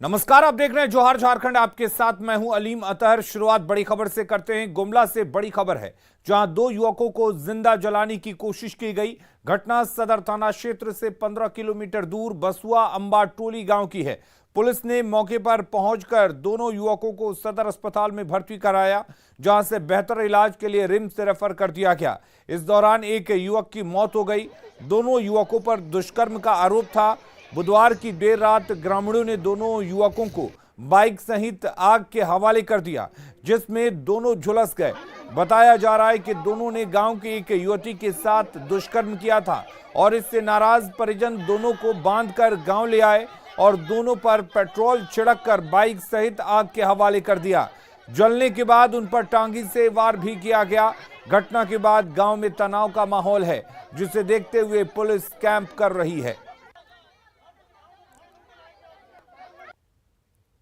नमस्कार, आप देख रहे हैं जोहार झारखंड। आपके साथ मैं हूं अलीम अतहर। शुरुआत बड़ी खबर से करते हैं। गुमला से बड़ी खबर है, जहां दो युवकों को जिंदा जलाने की कोशिश की गई। घटना सदर थाना क्षेत्र से 15 किलोमीटर दूर बसुआ अंबा टोली गांव की है। पुलिस ने मौके पर पहुंचकर दोनों युवकों को सदर अस्पताल में भर्ती कराया, जहां से बेहतर इलाज के लिए रिम्स से रेफर कर दिया गया। इस दौरान एक युवक की मौत हो गई। दोनों युवकों पर दुष्कर्म का आरोप था। बुधवार की देर रात ग्रामीणों ने दोनों युवकों को बाइक सहित आग के हवाले कर दिया, जिसमें दोनों झुलस गए। बताया जा रहा है कि दोनों ने गांव की एक युवती के साथ दुष्कर्म किया था और इससे नाराज परिजन दोनों को बांधकर गांव ले आए और दोनों पर पेट्रोल छिड़ककर बाइक सहित आग के हवाले कर दिया। जलने के बाद उन पर टांगी से वार भी किया गया। घटना के बाद गांव में तनाव का माहौल है, जिसे देखते हुए पुलिस कैंप कर रही है।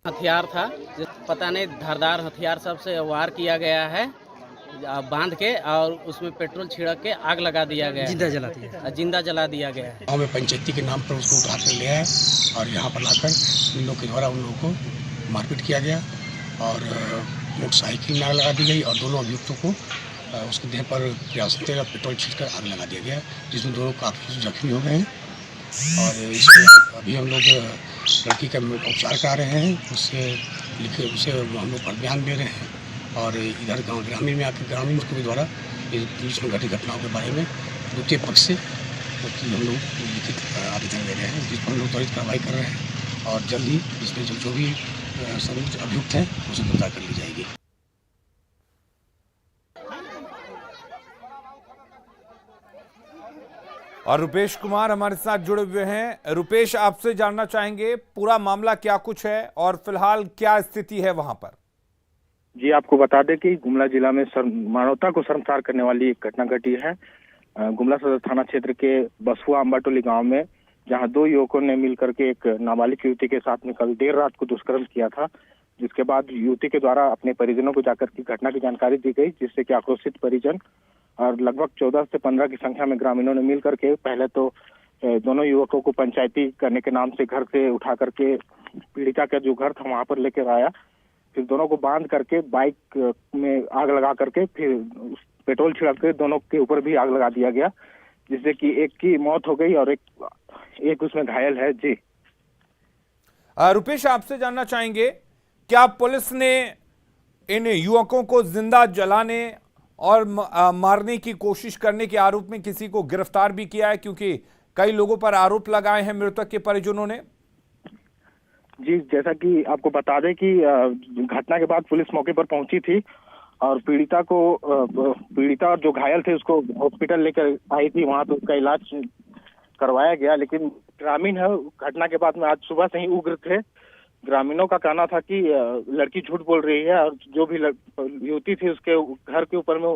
हथियार था, पता नहीं धारदार हथियार सब से वार किया गया है, बांध के और उसमें पेट्रोल छिड़क के आग लगा दिया गया, जिंदा जला दिया गया है। गाँव में पंचायती के नाम पर उसको उठा कर ले आए और यहाँ पर लाकर इन लोगों के द्वारा उन लोगों को मारपीट किया गया और मोटरसाइकिल में आग लगा दी गई और दोनों अभियुक्तों को उसके देह पर तेल पेट्रोल छींटकर आग लगा दिया गया, जिसमें दोनों काफ़ी जख्मी हो गए हैं। और इसके अभी हम लोग लड़की का उपचार करा रहे हैं, उसे हम लोग पर ध्यान दे रहे हैं और इधर गांव ग्रामीण में आकर ग्रामीण के द्वारा पुलिस में घटित घटनाओं के बारे में द्वितीय पक्ष से हम लोग लिखित आवेदन दे रहे हैं, जिस पर हम लोग त्वरित कार्रवाई कर रहे हैं और जल्द ही इसमें जो भी संबंधित अभियुक्त हैं उसे गिरफ्तार कर ली जाएगी। और रुपेश कुमार हमारे साथ जुड़े हुए हैं। रुपेश, आपसे जानना चाहेंगे पूरा मामला क्या कुछ है और फिलहाल क्या स्थिति है वहां पर। जी, आपको बता दें कि गुमला जिला में मानवता को शर्मसार करने वाली एक घटना घटी है। गुमला सदर थाना क्षेत्र के बसुआ अंबाटोली गांव में, जहां दो युवकों ने मिलकर के एक नाबालिग युवती के साथ में कल देर रात को दुष्कर्म किया था, जिसके बाद युवती के द्वारा अपने परिजनों को जाकर की घटना की जानकारी दी गई, जिससे कि आक्रोशित परिजन और लगभग 14 से 15 की संख्या में ग्रामीणों ने मिल करके पहले तो दोनों युवकों को पंचायती करने के नाम से घर से उठा करके पीड़िता का जो घर था वहां पर लेकर आया। फिर दोनों को बांध करके बाइक में आग लगा करके फिर पेट्रोल छिड़क के दोनों के ऊपर भी आग लगा दिया गया, जिससे कि एक की मौत हो गई और एक उसमें घायल है। जी रुपेश, आपसे जानना चाहेंगे, क्या पुलिस ने इन युवकों को जिंदा जलाने और मारने की कोशिश करने के आरोप में किसी को गिरफ्तार भी किया है? क्योंकि कई लोगों पर आरोप लगाए हैं मृतक के परिजनों ने। जी, जैसा कि आपको बता दें कि घटना के बाद पुलिस मौके पर पहुंची थी और पीड़िता और जो घायल थे उसको हॉस्पिटल लेकर आई थी। वहां तो उसका इलाज करवाया गया, लेकिन ग्रामीण है घटना के बाद में आज सुबह से ही उग्र थे। ग्रामीणों का कहना था कि लड़की झूठ बोल रही है और जो भी युवती थी उसके घर के ऊपर में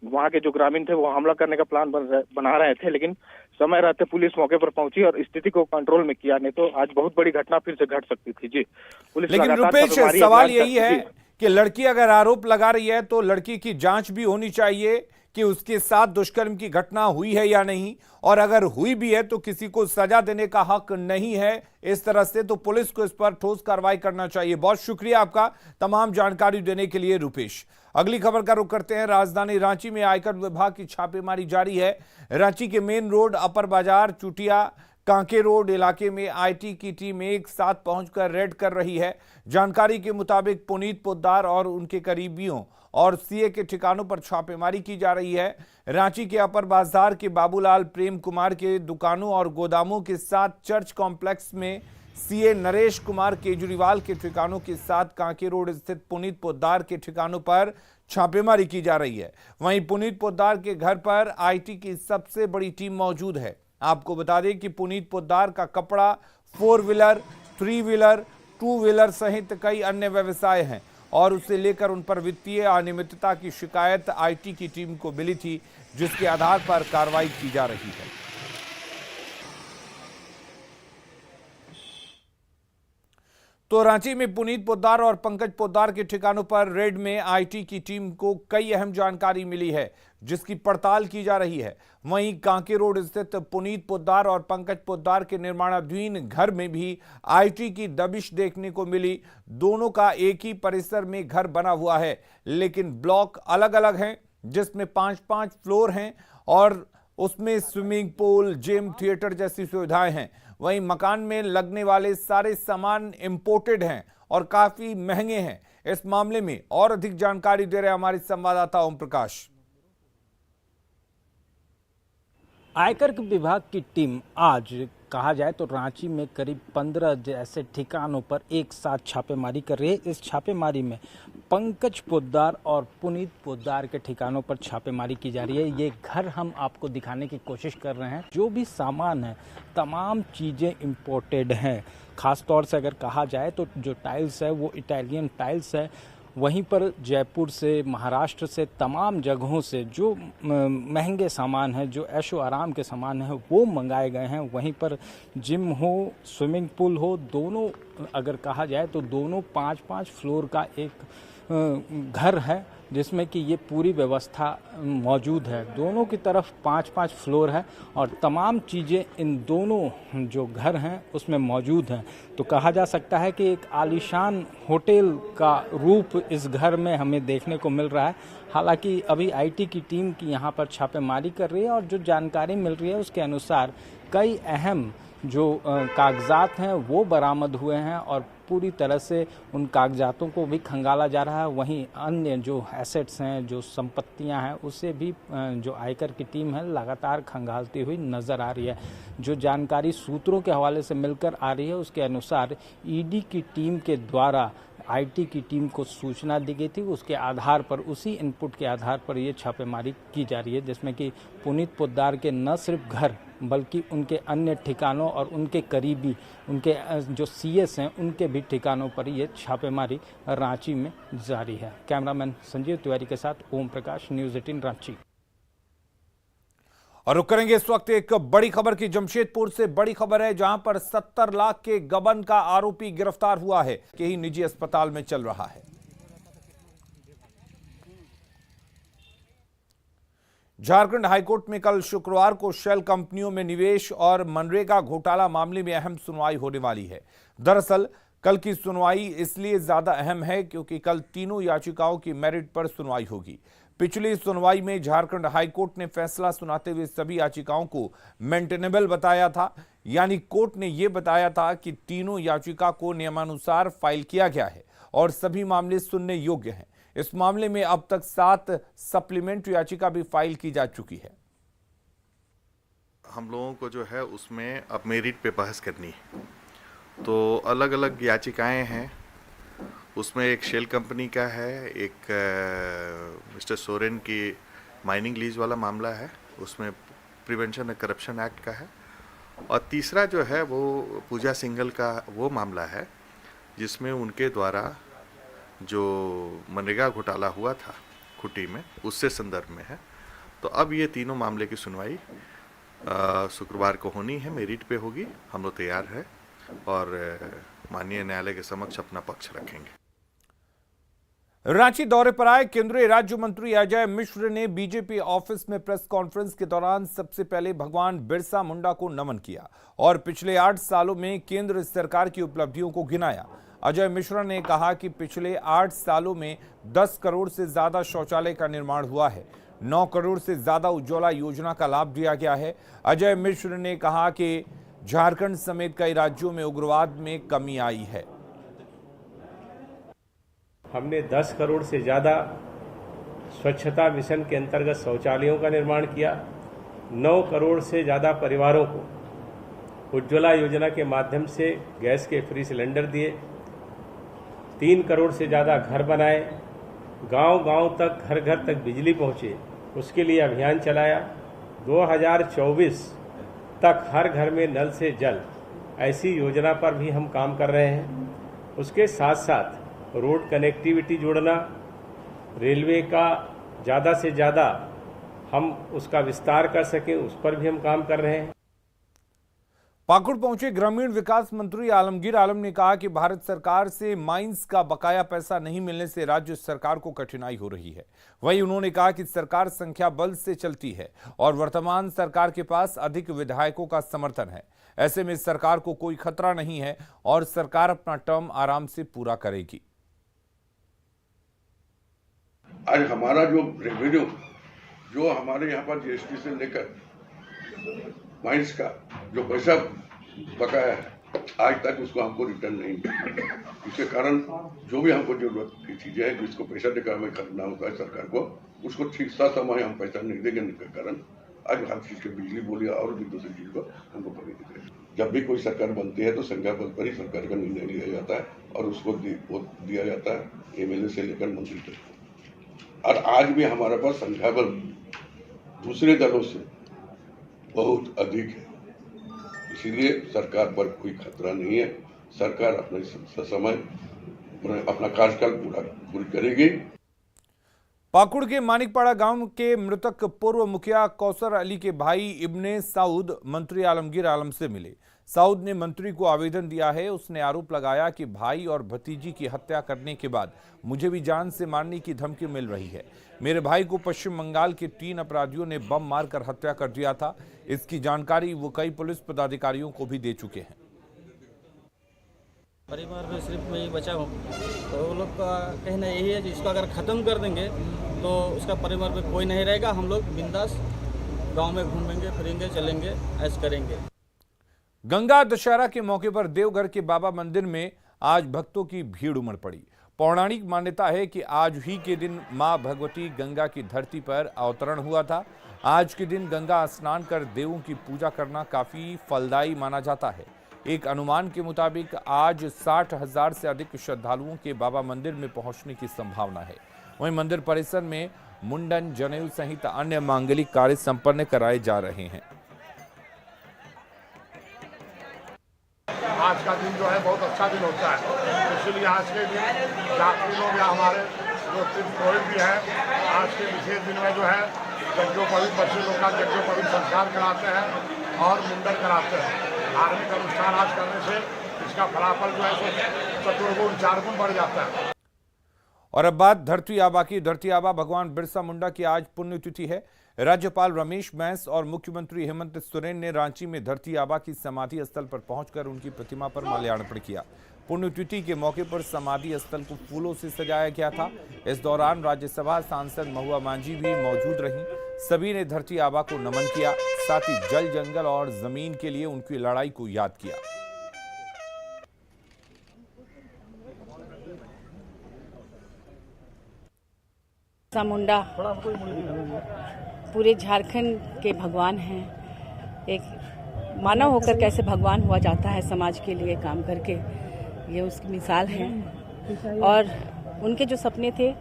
वहां के जो ग्रामीण थे वो हमला करने का प्लान बना रहे थे, लेकिन समय रहते पुलिस मौके पर पहुंची और स्थिति को कंट्रोल में किया, नहीं तो आज बहुत बड़ी घटना फिर से घट सकती थी। जी, पुलिस लेकिन रुपेश, सवाल यही है कि लड़की अगर आरोप लगा रही है तो लड़की की जांच भी होनी चाहिए कि उसके साथ दुष्कर्म की घटना हुई है या नहीं, और अगर हुई भी है तो किसी को सजा देने का हक नहीं है इस तरह से, तो पुलिस को इस पर ठोस कार्रवाई करना चाहिए। बहुत शुक्रिया आपका तमाम जानकारी देने के लिए रुपेश। अगली खबर का रुख करते हैं। राजधानी रांची में आयकर विभाग की छापेमारी जारी है। रांची के मेन रोड, अपर बाजार, चुटिया, कांके रोड इलाके में आईटी की टीम एक साथ पहुंचकर रेड कर रही है। जानकारी के मुताबिक पुनीत पोद्दार और उनके करीबियों और सीए के ठिकानों पर छापेमारी की जा रही है। रांची के अपर बाजार के बाबूलाल प्रेम कुमार के दुकानों और गोदामों के साथ चर्च कॉम्प्लेक्स में सीए नरेश कुमार केजरीवाल के ठिकानों के साथ कांके रोड स्थित पुनीत पोद्दार के ठिकानों पर छापेमारी की जा रही है। वहीं पुनीत पोद्दार के घर पर आईटी की सबसे बड़ी टीम मौजूद है। आपको बता दें कि पुनीत पोद्दार का कपड़ा, 4 व्हीलर, 3 व्हीलर, 2 व्हीलर सहित कई अन्य व्यवसाय हैं और उसे लेकर उन पर वित्तीय अनियमितता की शिकायत आईटी की टीम को मिली थी, जिसके आधार पर कार्रवाई की जा रही है। तो तो रांची में पुनीत पोद्दार और पंकज पोद्दार के ठिकानों पर रेड में आईटी की टीम को कई अहम जानकारी मिली है, जिसकी पड़ताल की जा रही है। वहीं कांके रोड स्थित पुनीत पोद्दार और पंकज पोद्दार के निर्माणाधीन घर में भी आईटी की दबिश देखने को मिली। दोनों का एक ही परिसर में घर बना हुआ है, लेकिन ब्लॉक अलग अलग हैं, जिसमें 5-5 फ्लोर हैं और उसमें स्विमिंग पूल, जिम, थिएटर जैसी सुविधाएं हैं। वहीं मकान में लगने वाले सारे सामान इंपोर्टेड हैं और काफी महंगे हैं। इस मामले में और अधिक जानकारी दे रहे हमारे संवाददाता ओम प्रकाश। आयकर विभाग की टीम आज कहा जाए तो रांची में करीब 15 ऐसे ठिकानों पर एक साथ छापेमारी कर रही है। इस छापेमारी में पंकज पोद्दार और पुनीत पोद्दार के ठिकानों पर छापेमारी की जा रही है। ये घर हम आपको दिखाने की कोशिश कर रहे हैं। जो भी सामान है, तमाम चीज़ें इंपोर्टेड हैं। ख़ास तौर से अगर कहा जाए तो जो टाइल्स है वो इटालियन टाइल्स है। वहीं पर जयपुर से, महाराष्ट्र से, तमाम जगहों से जो महंगे सामान है, जो ऐशो आराम के सामान है, वो मंगाए गए हैं। वहीं पर जिम हो, स्विमिंग पूल हो, दोनों अगर कहा जाए तो दोनों 5-5 फ्लोर का एक घर है, जिसमें कि ये पूरी व्यवस्था मौजूद है। दोनों की तरफ 5-5 फ्लोर है और तमाम चीज़ें इन दोनों जो घर हैं उसमें मौजूद हैं। तो कहा जा सकता है कि एक आलीशान होटल का रूप इस घर में हमें देखने को मिल रहा है। हालांकि अभी आईटी की टीम की यहाँ पर छापेमारी कर रही है और जो जानकारी मिल रही है उसके अनुसार कई अहम जो कागजात हैं वो बरामद हुए हैं और पूरी तरह से उन कागजातों को भी खंगाला जा रहा है। वहीं अन्य जो एसेट्स हैं, जो संपत्तियां हैं, उसे भी जो आयकर की टीम है लगातार खंगालती हुई नज़र आ रही है। जो जानकारी सूत्रों के हवाले से मिलकर आ रही है उसके अनुसार ईडी की टीम के द्वारा आईटी की टीम को सूचना दी गई थी। उसके आधार पर, उसी इनपुट के आधार पर ये छापेमारी की जा रही है, जिसमें कि पुनीत पोद्दार के न सिर्फ घर बल्कि उनके अन्य ठिकानों और उनके करीबी, उनके जो सीएस हैं, उनके भी ठिकानों पर ये छापेमारी रांची में जारी है। कैमरामैन संजीव तिवारी के साथ ओम प्रकाश, न्यूज़ 18 रांची। और रुक करेंगे इस वक्त एक बड़ी खबर की। जमशेदपुर से बड़ी खबर है, जहां पर 70 लाख के गबन का आरोपी गिरफ्तार हुआ है, कि ही निजी अस्पताल में चल रहा है। झारखंड हाईकोर्ट में कल शुक्रवार को शेल कंपनियों में निवेश और मनरेगा घोटाला मामले में अहम सुनवाई होने वाली है। दरअसल कल की सुनवाई इसलिए ज्यादा अहम है क्योंकि कल तीनों याचिकाओं की मेरिट पर सुनवाई होगी। पिछली सुनवाई में झारखंड हाईकोर्ट ने फैसला सुनाते हुए सभी याचिकाओं को मेंटेनेबल बताया था, यानी कोर्ट ने यह बताया था कि तीनों याचिका को नियमानुसार फाइल किया गया है और सभी मामले सुनने योग्य हैं। इस मामले में अब तक 7 सप्लीमेंट्री याचिका भी फाइल की जा चुकी है। हम लोगों को जो है उसमें अब मेरिट पे बहस करनी है, तो अलग अलग याचिकाएं हैं। उसमें एक शेल कंपनी का है, एक मिस्टर सोरेन की माइनिंग लीज वाला मामला है, उसमें प्रिवेंशन ऑफ करप्शन एक्ट का है, और तीसरा जो है वो पूजा सिंघल का वो मामला है जिसमें उनके द्वारा जो मनरेगा घोटाला हुआ था खुटी में, उससे संदर्भ में है। तो अब ये तीनों मामले की सुनवाई शुक्रवार को होनी है, मेरिट पे होगी। हम लोग तैयार हैं और माननीय न्यायालय के समक्ष अपना पक्ष रखेंगे। रांची दौरे पर आए केंद्रीय राज्य मंत्री अजय मिश्र ने बीजेपी ऑफिस में प्रेस कॉन्फ्रेंस के दौरान सबसे पहले भगवान बिरसा मुंडा को नमन किया और पिछले 8 सालों में केंद्र सरकार की उपलब्धियों को गिनाया। अजय मिश्रा ने कहा कि पिछले 8 सालों में 10 करोड़ से ज्यादा शौचालय का निर्माण हुआ है, 9 करोड़ से ज्यादा उज्ज्वला योजना का लाभ दिया गया है। अजय मिश्र ने कहा कि झारखंड समेत कई राज्यों में उग्रवाद में कमी आई है। हमने 10 करोड़ से ज़्यादा स्वच्छता मिशन के अंतर्गत शौचालयों का निर्माण किया, 9 करोड़ से ज़्यादा परिवारों को उज्ज्वला योजना के माध्यम से गैस के फ्री सिलेंडर दिए, 3 करोड़ से ज़्यादा घर बनाए, गांव-गांव तक, घर घर तक बिजली पहुंचे, उसके लिए अभियान चलाया। 2024 तक हर घर में नल से जल, ऐसी योजना पर भी हम काम कर रहे हैं। उसके साथ साथ रोड कनेक्टिविटी जोड़ना, रेलवे का ज़्यादा से ज़्यादा हम उसका विस्तार कर सकें, उस पर भी हम काम कर रहे हैं। पाकुड़ पहुंचे ग्रामीण विकास मंत्री आलमगीर आलम ने कहा कि भारत सरकार से माइंस का बकाया पैसा नहीं मिलने से राज्य सरकार को कठिनाई हो रही है। वहीं उन्होंने कहा कि सरकार संख्या बल से चलती है और वर्तमान सरकार के पास अधिक विधायकों का समर्थन है। ऐसे में सरकार को कोई खतरा नहीं है और सरकार अपना टर्म आराम से पूरा करेगी। आज हमारा जो रेवेन्यू जो हमारे यहाँ पर जीएसटी से लेकर माइंस का जो पैसा बकाया है आज तक उसको हमको रिटर्न नहीं मिला। इसके कारण जो भी हमको जरूरत की चीजें हैं जिसको पैसा देकर हमें खरीदना होता है सरकार को, उसको ठीक सा समय हम पैसा नहीं देंगे के कारण आज हर चीज के बिजली बोलिए और भी दूसरी चीज को हमको कमी दिख रही है। जब भी कोई सरकार बनती है तो संख्या बल पर ही सरकार का निर्णय लिया जाता है और उसको दिया जाता है एमएलए से लेकर मंत्री तक। और आज भी हमारे पास संख्या बल दूसरे दलों से बहुत अधिक है, इसीलिए सरकार पर कोई खतरा नहीं है। सरकार अपने समय अपना कार्यकाल पूरी करेगी। पाकुड़ के मानिकपाड़ा गांव के मृतक पूर्व मुखिया कौसर अली के भाई इब्ने साउद मंत्री आलमगीर आलम से मिले। साउद ने मंत्री को आवेदन दिया है। उसने आरोप लगाया कि भाई और भतीजी की हत्या करने के बाद मुझे भी जान से मारने की धमकी मिल रही है। मेरे भाई को पश्चिम बंगाल के 3 अपराधियों ने बम मारकर हत्या कर दिया था। इसकी जानकारी वो कई पुलिस पदाधिकारियों को भी दे चुके हैं। परिवार में सिर्फ मैं ही बचा हूँ, तो वो लोग का कहना यही है कि इसको अगर ख़त्म कर देंगे तो उसका परिवार में कोई नहीं रहेगा। हम लोग बिंदास गांव में घूमेंगे फिरेंगे चलेंगे ऐश करेंगे। गंगा दशहरा के मौके पर देवघर के बाबा मंदिर में आज भक्तों की भीड़ उमड़ पड़ी। पौराणिक मान्यता है कि आज ही के दिन मां भगवती गंगा की धरती पर अवतरण हुआ था। आज के दिन गंगा स्नान कर देवों की पूजा करना काफी फलदायी माना जाता है। एक अनुमान के मुताबिक आज 60,000 से अधिक श्रद्धालुओं के बाबा मंदिर में पहुंचने की संभावना है। वहीं मंदिर परिसर में मुंडन, जनेऊ सहित अन्य मांगलिक कार्य संपन्न कराए जा रहे हैं। आज का दिन जो है बहुत अच्छा दिन होता है, इसलिए आज के दिन जाति लोग या हमारे जो पुरोहित भी है आज के विशेष दिन में जो है यज्ञोपवीत बच्चे लोग का यज्ञोपवीत संस्कार कराते हैं और मुंडन कराते हैं। धार्मिक अनुष्ठान आज करने से इसका फलाफल जो है चतुर्गुण 4 गुण बढ़ जाता है। और अब बात धरती आबा की। धरती आबा भगवान बिरसा मुंडा की आज पुण्यतिथि है। राज्यपाल रमेश बैस और मुख्यमंत्री हेमंत सोरेन ने रांची में धरती आबा की समाधि स्थल पर पहुंचकर उनकी प्रतिमा पर माल्यार्पण किया। पुण्यतिथि के मौके पर समाधि स्थल को फूलों से सजाया गया था। इस दौरान राज्यसभा सांसद महुआ मांझी भी मौजूद रहीं। सभी ने धरती आबा को नमन किया, साथ ही जल, जंगल और जमीन के लिए उनकी लड़ाई को याद किया। बिरसा मुंडा पूरे झारखंड के भगवान हैं। एक मानव होकर कैसे भगवान हुआ जाता है समाज के लिए काम करके, ये उसकी मिसाल है। और उनके जो सपने थे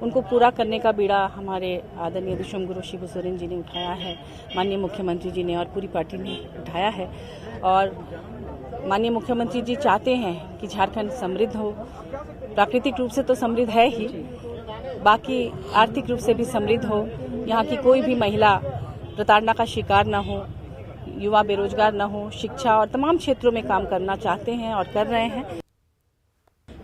उनको पूरा करने का बीड़ा हमारे आदरणीय विश्वम गुरु शिबू सोरेन जी ने उठाया है, माननीय मुख्यमंत्री जी ने और पूरी पार्टी ने उठाया है। और माननीय मुख्यमंत्री जी चाहते हैं कि झारखंड समृद्ध हो। प्राकृतिक रूप से तो समृद्ध है ही, बाकी आर्थिक रूप से भी समृद्ध हो। यहाँ की कोई भी महिला प्रताड़ना का शिकार न हो, युवा बेरोजगार न हो, शिक्षा और तमाम क्षेत्रों में काम करना चाहते हैं और कर रहे हैं।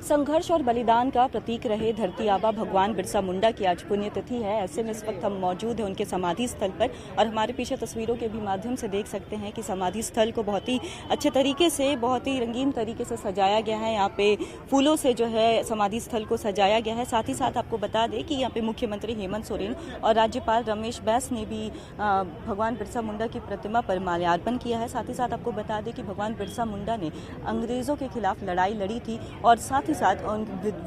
संघर्ष और बलिदान का प्रतीक रहे धरती आबा भगवान बिरसा मुंडा की आज पुण्यतिथि है। ऐसे में इस वक्त हम मौजूद हैं उनके समाधि स्थल पर और हमारे पीछे तस्वीरों के भी माध्यम से देख सकते हैं कि समाधि स्थल को बहुत ही अच्छे तरीके से, बहुत ही रंगीन तरीके से सजाया गया है। यहाँ पे फूलों से जो है समाधि स्थल को सजाया गया है। साथ ही साथ आपको बता दें कि यहाँ पे मुख्यमंत्री हेमंत सोरेन और राज्यपाल रमेश बैस ने भी भगवान बिरसा मुंडा की प्रतिमा पर माल्यार्पण किया है। साथ ही साथ आपको बता दें कि भगवान बिरसा मुंडा ने अंग्रेजों के खिलाफ लड़ाई लड़ी थी और साथ ही साथ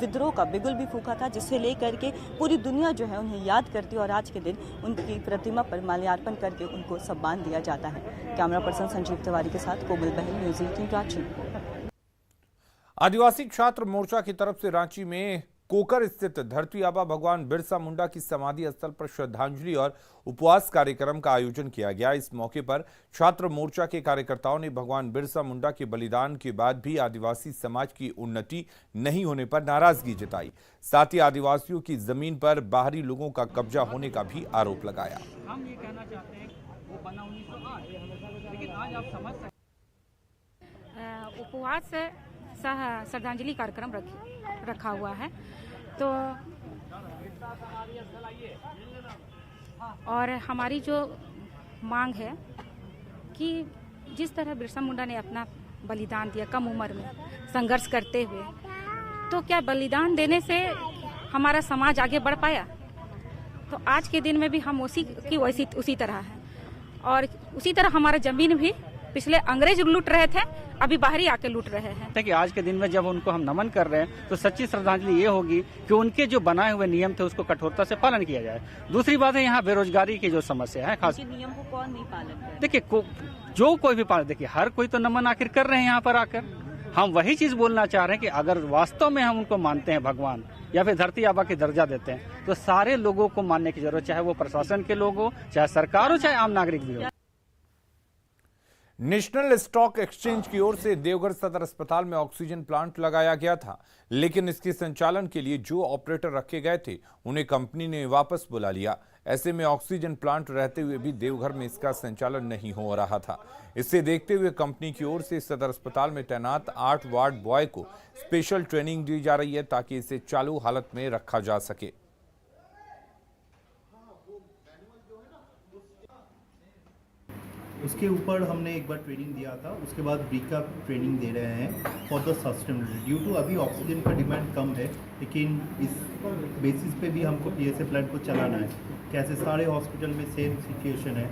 विद्रोह का बिगुल भी फूका था, जिससे लेकर के पूरी दुनिया जो है उन्हें याद करती है और आज के दिन उनकी प्रतिमा पर माल्यार्पण करके उनको सम्मान दिया जाता है। कैमरा पर्सन संजीव तिवारी के साथ कोमल बहल, न्यूज़ 18 रांची। आदिवासी छात्र मोर्चा की तरफ से रांची में कोकर स्थित धरती आबा भगवान बिरसा मुंडा की समाधि स्थल पर श्रद्धांजलि और उपवास कार्यक्रम का आयोजन किया गया। इस मौके पर छात्र मोर्चा के कार्यकर्ताओं ने भगवान बिरसा मुंडा के बलिदान के बाद भी आदिवासी समाज की उन्नति नहीं होने पर नाराजगी जताई। साथ ही आदिवासियों की जमीन पर बाहरी लोगों का कब्जा होने का भी आरोप लगाया। हम ये कहना चाहते हैं वो बना 1908, लेकिन आज आप समझ सकते उपवास सह श्रद्धांजलि कार्यक्रम रखा हुआ है। तो और हमारी जो मांग है कि जिस तरह बिरसा मुंडा ने अपना बलिदान दिया कम उम्र में संघर्ष करते हुए, तो क्या बलिदान देने से हमारा समाज आगे बढ़ पाया? तो आज के दिन में भी हम उसी तरह है, और उसी तरह हमारा जमीन भी पिछले अंग्रेज लूट रहे थे, अभी बाहरी आके लूट रहे हैं। कि आज के दिन में जब उनको हम नमन कर रहे हैं तो सच्ची श्रद्धांजलि ये होगी कि उनके जो बनाए हुए नियम थे उसको कठोरता से पालन किया जाए। दूसरी बात है यहाँ बेरोजगारी की जो समस्या है, खास नियम को कौन नहीं पालन कर? देखिए जो कोई भी पालन, देखिए हर कोई तो नमन आखिर कर रहे हैं यहाँ पर आकर। हम वही चीज बोलना चाह रहे हैं कि अगर वास्तव में हम उनको मानते हैं भगवान या फिर धरती आबा की दर्जा देते हैं, तो सारे लोगों को मानने की जरूरत, चाहे वो प्रशासन के लोग हो, चाहे सरकार हो, चाहे आम नागरिक भी हो। नेशनल स्टॉक एक्सचेंज की ओर से देवघर सदर अस्पताल में ऑक्सीजन प्लांट लगाया गया था, लेकिन इसके संचालन के लिए जो ऑपरेटर रखे गए थे उन्हें कंपनी ने वापस बुला लिया। ऐसे में ऑक्सीजन प्लांट रहते हुए भी देवघर में इसका संचालन नहीं हो रहा था। इसे देखते हुए कंपनी की ओर से सदर अस्पताल में तैनात 8 वार्ड बॉय को स्पेशल ट्रेनिंग दी जा रही है ताकि इसे चालू हालत में रखा जा सके। उसके ऊपर हमने एक बार ट्रेनिंग दिया था, उसके बाद ब्रीका ट्रेनिंग दे रहे हैं for the sustainability. Due to अभी ऑक्सीजन का डिमांड कम है, लेकिन इस बेसिस पे भी हमको पीएसए प्लांट को चलाना है। कैसे सारे हॉस्पिटल में सेम सिचुएशन है,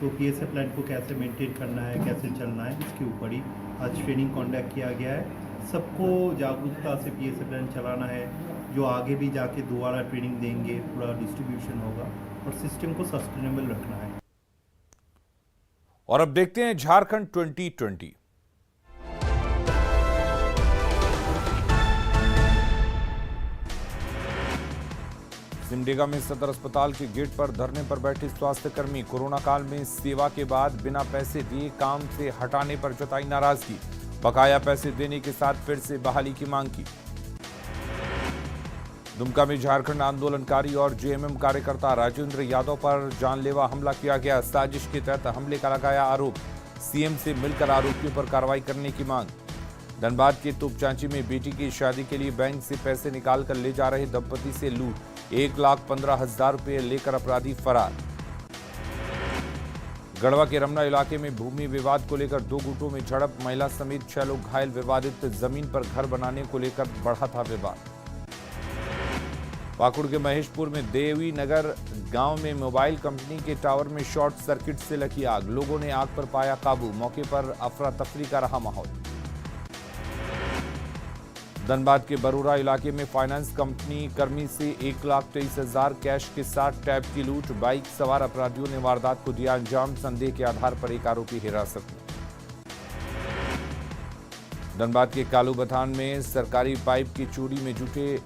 तो पीएसए प्लांट को कैसे मेंटेन करना है, कैसे चलना है, इसके ऊपर ही आज ट्रेनिंग कॉन्डक्ट किया गया है। सबको जागरूकता से पीएसए प्लांट चलाना है, जो आगे भी जाके दोबारा ट्रेनिंग देंगे, पूरा डिस्ट्रीब्यूशन होगा और सिस्टम को सस्टेनेबल रखना है। और अब देखते हैं झारखंड 2020। सिमडेगा में सदर अस्पताल के गेट पर धरने पर बैठे स्वास्थ्य कर्मी कोरोना काल में सेवा के बाद बिना पैसे दिए काम से हटाने पर जताई नाराजगी, बकाया पैसे देने के साथ फिर से बहाली की मांग की। दुमका में झारखंड आंदोलनकारी और जेएमएम कार्यकर्ता राजेंद्र यादव पर जानलेवा हमला किया गया, साजिश के तहत हमले का लगाया आरोप, सीएम से मिलकर आरोपियों पर कार्रवाई करने की मांग। धनबाद के तोपचांची में बेटी की शादी के लिए बैंक से पैसे निकालकर ले जा रहे दंपति से लूट, 1,15,000 रुपये लेकर अपराधी फरार। गढ़वा के रमना इलाके में भूमि विवाद को लेकर 2 गुटों में झड़प, महिला समेत 6 लोग घायल, विवादित जमीन पर घर बनाने को लेकर बढ़ा था विवाद। पाकुड़ के महेशपुर में देवी नगर गांव में मोबाइल कंपनी के टावर में शॉर्ट सर्किट से लगी आग, लोगों ने आग पर पाया काबू, मौके पर अफरा तफरी का रहा माहौल। धनबाद के बरूरा इलाके में फाइनेंस कंपनी कर्मी से 1,23,000 कैश के साथ टैब की लूट, बाइक सवार अपराधियों ने वारदात को दिया अंजाम, संदेह के आधार पर एक आरोपी हिरासत में। धनबाद के कालू बथान में सरकारी पाइप की चोरी में जुटे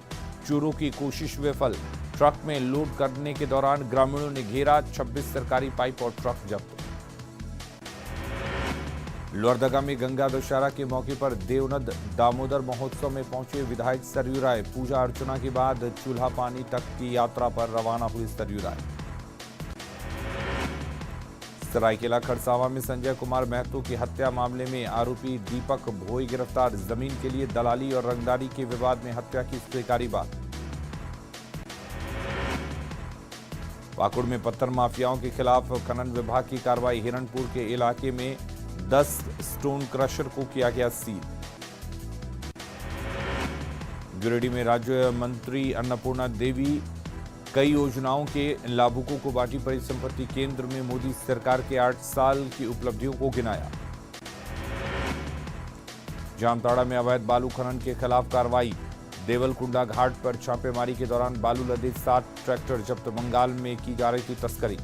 चोरों की कोशिश विफल, ट्रक में लोड करने के दौरान ग्रामीणों ने घेरा, 26 सरकारी पाइप और ट्रक जब्त। लोहरदगा में गंगा दशहरा के मौके पर देवनद दामोदर महोत्सव में पहुंचे विधायक सरयू राय, पूजा अर्चना के बाद चूल्हा पानी तक की यात्रा पर रवाना हुई सरयू राय। सरायकेला खरसावा में संजय कुमार महतो की हत्या मामले में आरोपी दीपक भोई गिरफ्तार, जमीन के लिए दलाली और रंगदारी के विवाद में हत्या की स्वीकारी बात। पाकुड़ में पत्थर माफियाओं के खिलाफ खनन विभाग की कार्रवाई, हिरणपुर के इलाके में 10 स्टोन क्रशर को किया गया सील। गिरिडीह में राज्य मंत्री अन्नपूर्णा देवी कई योजनाओं के लाभुकों को बांटी, परिसंपत्ति केंद्र में मोदी सरकार के 8 साल की उपलब्धियों को गिनाया। जामताड़ा में अवैध बालू खनन के खिलाफ कार्रवाई, देवलकुंडा घाट पर छापेमारी के दौरान बालू लदे 7 ट्रैक्टर जब्त, बंगाल में की जा रही थी तस्करी।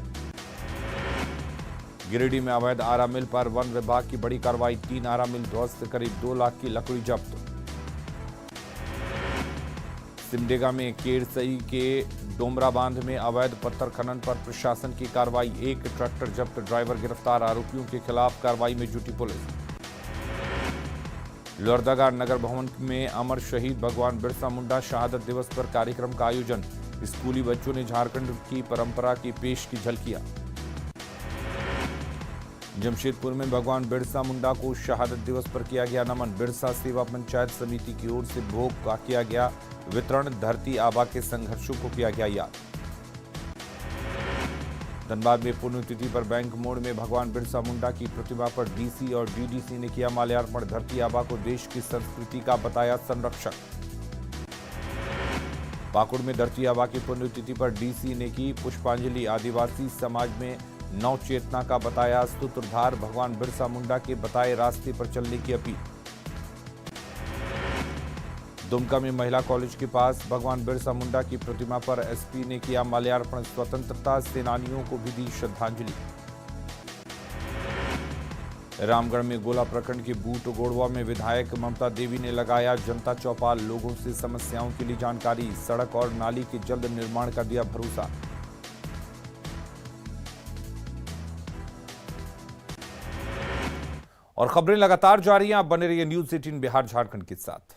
गिरिडीह में अवैध आरा मिल पर वन विभाग की बड़ी कार्रवाई, 3 आरा मिल ध्वस्त, करीब 2 लाख की लकड़ी जब्त। सिमडेगा में केरसई के डोमरा बांध में अवैध पत्थर खनन पर प्रशासन की कार्रवाई, 1 ट्रैक्टर जब्त, ड्राइवर गिरफ्तार, आरोपियों के खिलाफ कार्रवाई में जुटी पुलिस। लोहरदगा नगर भवन में अमर शहीद भगवान बिरसा मुंडा शहादत दिवस पर कार्यक्रम का आयोजन, स्कूली बच्चों ने झारखंड की परंपरा की पेश की झलकियां। जमशेदपुर में भगवान बिरसा मुंडा को शहादत दिवस पर किया गया नमन। बिरसा सेवा पंचायत समिति की ओर से भोग का किया गया वितरण। धरती आबा के संघर्षों को किया गया याद। धनबाद में पुण्यतिथि पर बैंक मोड़ में भगवान बिरसा मुंडा की प्रतिमा पर डीसी और डीडीसी ने किया माल्यार्पण। धरती आबा को देश की संस्कृति का बताया संरक्षक। पाकुड़ में धरती आबा की पुण्यतिथि पर डीसी ने की पुष्पांजलि। आदिवासी समाज में नव चेतना का बताया सूत्रधार। भगवान बिरसा मुंडा के बताए रास्ते पर चलने की अपील। दुमका में महिला कॉलेज के पास भगवान बिरसा मुंडा की प्रतिमा पर एसपी ने किया माल्यार्पण। स्वतंत्रता सेनानियों को भी दी श्रद्धांजलि। रामगढ़ में गोला प्रखंड के बूट गोड़वा में विधायक ममता देवी ने लगाया जनता चौपाल। लोगों से समस्याओं के लिए जानकारी। सड़क और नाली के जल्द निर्माण का दिया भरोसा। और खबरें लगातार जारी हैं। आप बने रहिए न्यूज़ 18 बिहार झारखंड के साथ।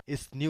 इस न्यूज़